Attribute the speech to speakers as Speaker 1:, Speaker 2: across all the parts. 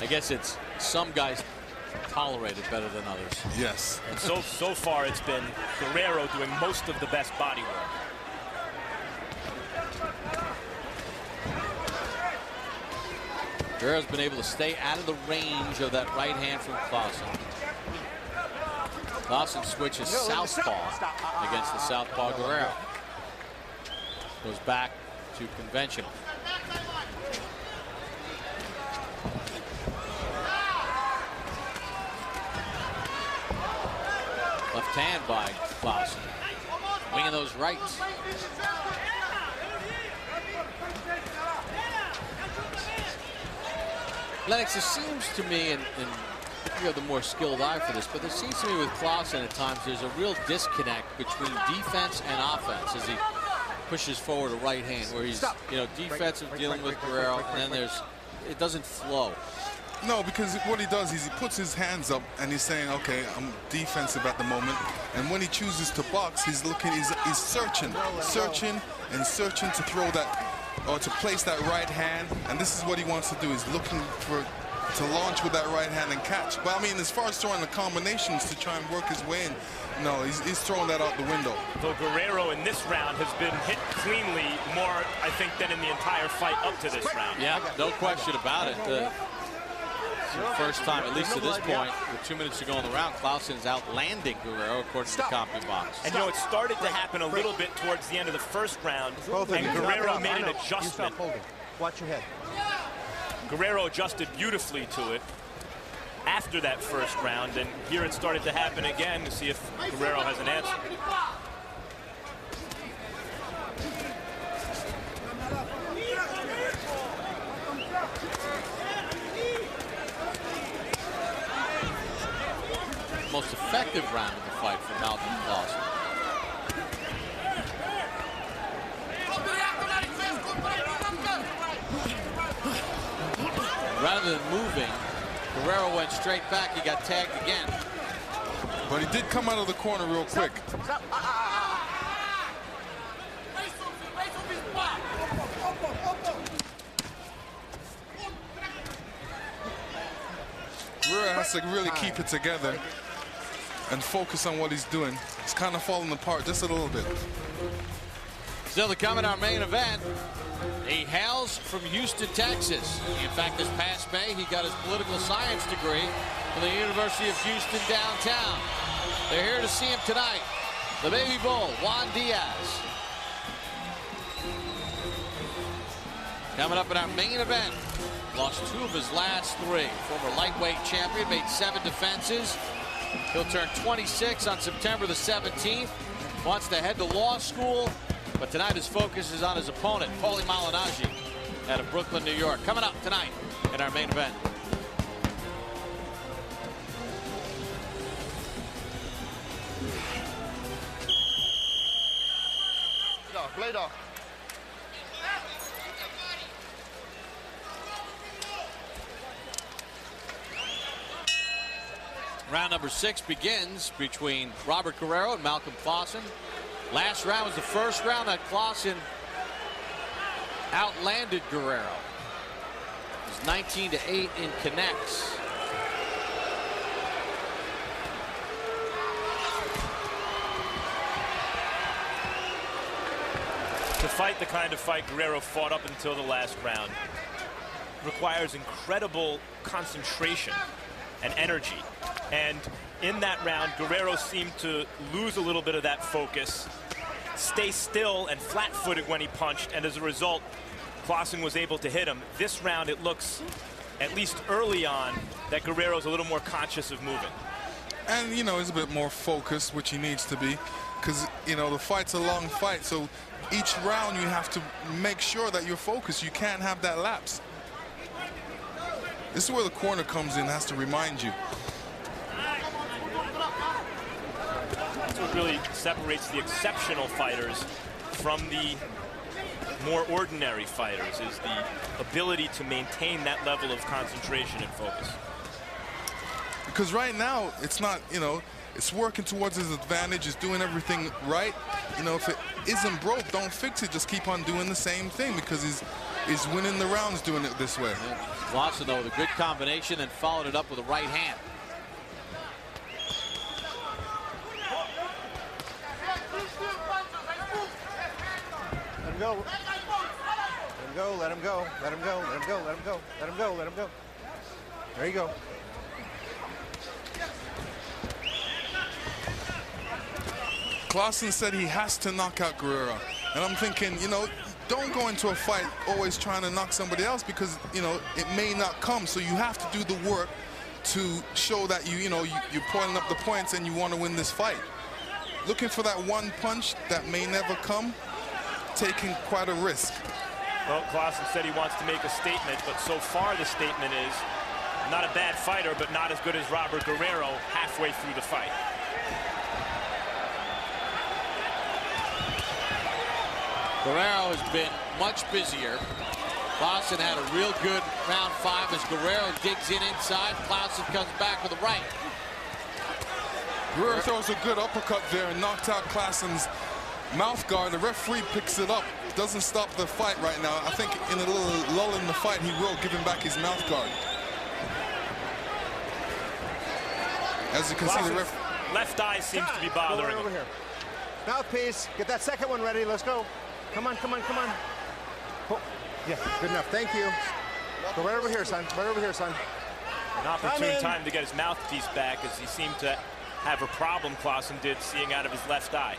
Speaker 1: I guess it's some guys tolerate it better than others.
Speaker 2: Yes.
Speaker 3: And so far it's been Guerrero doing most of the best body work.
Speaker 1: Guerrero's been able to stay out of the range of that right hand from Clausen. Clausen switches southpaw against the southpaw Guerrero. Goes back to conventional. Left hand by Clausen. Winging those rights. Lennox, it seems to me, and you have the more skilled eye for this, but it seems to me with Clausen at times there's a real disconnect between defense and offense as he pushes forward a right hand, where he's defensive dealing with Guerrero, and then it doesn't flow.
Speaker 2: No, because what he does is he puts his hands up and he's saying, okay, I'm defensive at the moment. And when he chooses to box, he's looking, he's searching and searching to throw that, or to place that right hand. And this is what he wants to do. He's looking to launch with that right hand and catch. But I mean, as far as throwing the combinations to try and work his way in, no, he's throwing that out the window.
Speaker 3: Though Guerrero in this round has been hit cleanly more, I think, than in the entire fight up to this round.
Speaker 1: Yeah, no question about it. The first time, at least to this point, with 2 minutes to go in the round, Clausen's outlanding Guerrero according to the CompuBox.
Speaker 3: And it started to happen a little bit towards the end of the first round, and Guerrero made an adjustment.
Speaker 4: Watch your head.
Speaker 3: Guerrero adjusted beautifully to it after that first round, and here it started to happen again to see if Guerrero has an answer.
Speaker 1: Most effective round of the fight for Malcolm Clausen. Rather than moving, Guerrero went straight back. He got tagged again.
Speaker 2: But he did come out of the corner real quick. Guerrero has to really keep it together and focus on what he's doing. It's kind of falling apart just a little bit.
Speaker 1: Still to come in our main event. He hails from Houston, Texas. In fact, this past May, he got his political science degree from the University of Houston downtown. They're here to see him tonight. The baby bull, Juan Diaz. Coming up in our main event. Lost 2 of his last 3. Former lightweight champion, made 7 defenses. He'll turn 26 on September the 17th. Wants to head to law school, but tonight his focus is on his opponent, Paulie Malignaggi, out of Brooklyn, New York. Coming up tonight in our main event.
Speaker 4: Blade off.
Speaker 1: Round number 6 begins between Robert Guerrero and Malcolm Clausen. Last round was the first round that Clausen outlanded Guerrero. It was 19-8 in connects.
Speaker 3: To fight the kind of fight Guerrero fought up until the last round requires incredible concentration and energy. And in that round, Guerrero seemed to lose a little bit of that focus, stay still and flat-footed when he punched, and as a result, Clausen was able to hit him. This round, it looks, at least early on, that Guerrero's a little more conscious of moving.
Speaker 2: And, he's a bit more focused, which he needs to be, because, the fight's a long fight, so each round you have to make sure that you're focused. You can't have that lapse. This is where the corner comes in, has to remind you.
Speaker 3: That's what really separates the exceptional fighters from the more ordinary fighters, is the ability to maintain that level of concentration and focus.
Speaker 2: Because right now, it's not, it's working towards his advantage, it's doing everything right. If it isn't broke, don't fix it, just keep on doing the same thing, because he's winning the rounds doing it this way.
Speaker 1: Clausen, though, with a good combination and followed it up with a right hand.
Speaker 4: Let him go. Let him go. Let him go. Let him go. Let him go. Let him go. Let him go. Let him go. There you go.
Speaker 2: Clausen said he has to knock out Guerrero. And I'm thinking, you know, don't go into a fight always trying to knock somebody else because, you know, it may not come. So you have to do the work to show that you're putting up the points and you want to win this fight. Looking for that one punch that may never come, taking quite a risk.
Speaker 3: Well, Clausen said he wants to make a statement, but so far the statement is not a bad fighter, but not as good as Robert Guerrero halfway through the fight.
Speaker 1: Guerrero has been much busier. Clausen had a real good round 5 as Guerrero digs in inside. Clausen comes back with a right.
Speaker 2: Guerrero throws a good uppercut there and knocked out Clausen's mouth guard. The referee picks it up. Doesn't stop the fight right now. I think in a little lull in the fight, he will give him back his mouth guard. As you can see, the
Speaker 3: left eye seems to be bothering
Speaker 4: over
Speaker 3: him.
Speaker 4: here. Mouthpiece. Get that second one ready. Let's go. Come on, come on, come on. Oh, yeah, good enough. Thank you. Go right over here, son. Right over here, son.
Speaker 3: An opportune time to get his mouthpiece back as he seemed to have a problem, Clausen did, seeing out of his left eye.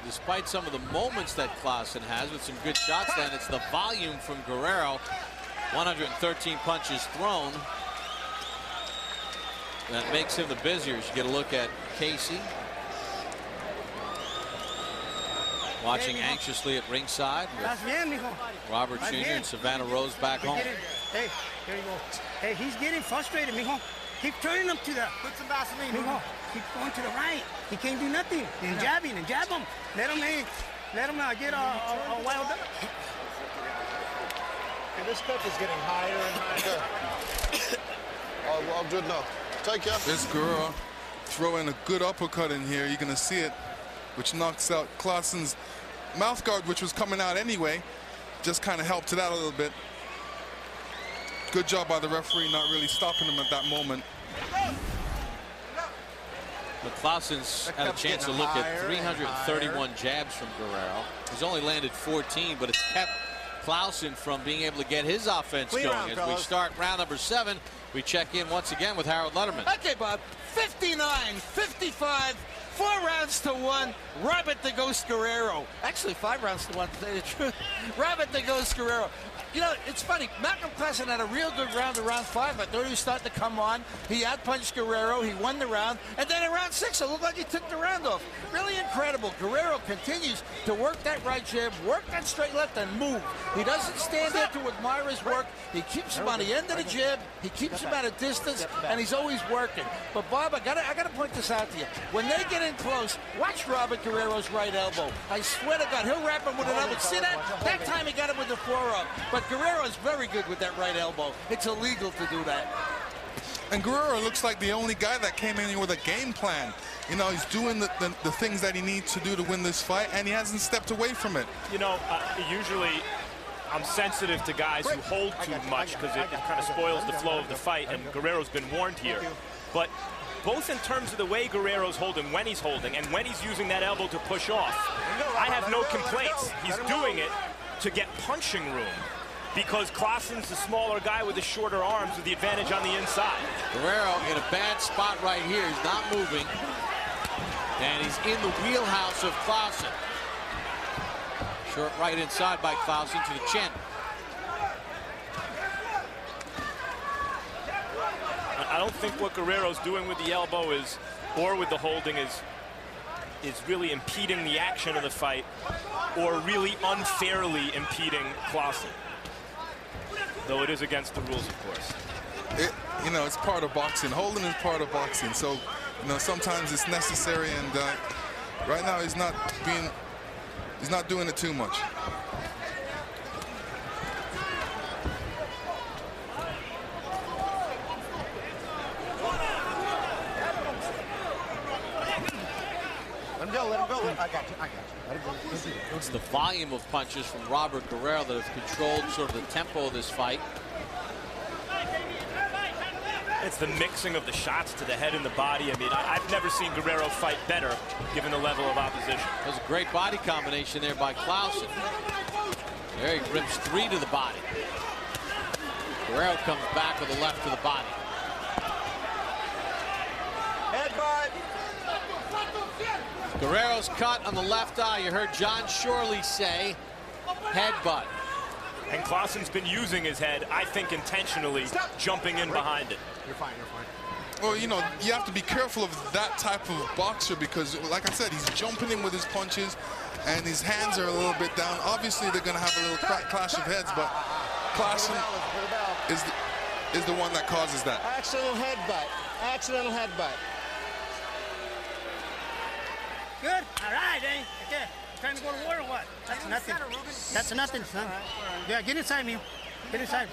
Speaker 1: Despite some of the moments that Clausen has with some good shots, then it's the volume from Guerrero. 113 punches thrown. That makes him the busier. You get a look at Casey. Watching anxiously at ringside with Robert Jr. and Savannah Rose back home.
Speaker 5: Hey, there you go. Hey, he's getting frustrated, mijo. Keep turning him to the... Put some Vaseline, mijo. Keep going to the right. He can't do nothing. And jabbing and jab him. Let him get a wild up.
Speaker 4: Okay, this cup is getting higher and higher.
Speaker 6: All good now. Take care.
Speaker 2: This Guerrero throwing a good uppercut in here. You're going to see it, which knocks out Clausen's mouth guard, which was coming out anyway. Just kind of helped it out a little bit. Good job by the referee not really stopping him at that moment.
Speaker 1: But Clausen's had a chance to look at 331 jabs from Guerrero. He's only landed 14, but it's kept Clausen from being able to get his offense going. As we start round number 7, we check in once again with Harold Letterman.
Speaker 7: Okay, Bob. 59-55. 4 rounds to 1. Robert the Ghost Guerrero. Actually, 5 rounds to 1, to tell you the truth. Robert the Ghost Guerrero. You know, it's funny. Malcolm Clausen had a real good round in round 5. I thought he was starting to come on. He outpunched Guerrero. He won the round. And then in round 6, it looked like he took the round off. Really incredible. Guerrero continues to work that right jab, work that straight left, and move. He doesn't stand there to admire his work. He keeps him on the end of the jab. He keeps him at a distance, and he's always working. But, Bob, I gotta point this out to you. When they get in close, watch Robert Guerrero's right elbow. I swear to God, he'll wrap him with another. See that? That time he got him with the forearm. But Guerrero is very good with that right elbow. It's illegal to do that.
Speaker 2: And Guerrero looks like the only guy that came in here with a game plan. You know, he's doing the things that he needs to do to win this fight, and he hasn't stepped away from it.
Speaker 3: You know, usually I'm sensitive to guys who hold too much because it kind of spoils the flow of the fight, and Guerrero's been warned here. But both in terms of the way Guerrero's holding, when he's holding, and when he's using that elbow to push off, I have no complaints. He's doing it to get punching room, because Clausen's the smaller guy with the shorter arms with the advantage on the inside.
Speaker 1: Guerrero in a bad spot right here. He's not moving. And he's in the wheelhouse of Clausen. Short right inside by Clausen to the chin.
Speaker 3: I don't think what Guerrero's doing with the elbow is, or with the holding, is really impeding the action of the fight, or really unfairly impeding Clausen. Though it is against the rules, of course.
Speaker 2: You know, it's part of boxing. Holding is part of boxing. So, you know, sometimes it's necessary, and right now he's not doing it too much.
Speaker 4: Let him go. Let him go. I got you.
Speaker 1: It's the volume of punches from Robert Guerrero that have controlled sort of the tempo of this fight.
Speaker 3: It's the mixing of the shots to the head and the body. I mean, I've never seen Guerrero fight better, given the level of opposition.
Speaker 1: There's a great body combination there by Clausen. There he rips 3 to the body. Guerrero comes back with a left to the body.
Speaker 4: Headbutt.
Speaker 1: Guerrero's cut on the left eye. You heard John Shorley say, headbutt.
Speaker 3: And Clausen's been using his head, I think intentionally, jumping in behind it.
Speaker 4: You're fine, you're fine.
Speaker 2: Well, you know, you have to be careful of that type of boxer because, like I said, he's jumping in with his punches and his hands are a little bit down. Obviously, they're going to have a little clash of heads, but Clausen is the one that causes that.
Speaker 4: Accidental headbutt. Accidental headbutt.
Speaker 5: Good. All right, eh? Okay. Trying to go to war or what? That's nothing. That's nothing, son. Yeah, get inside me. Get inside.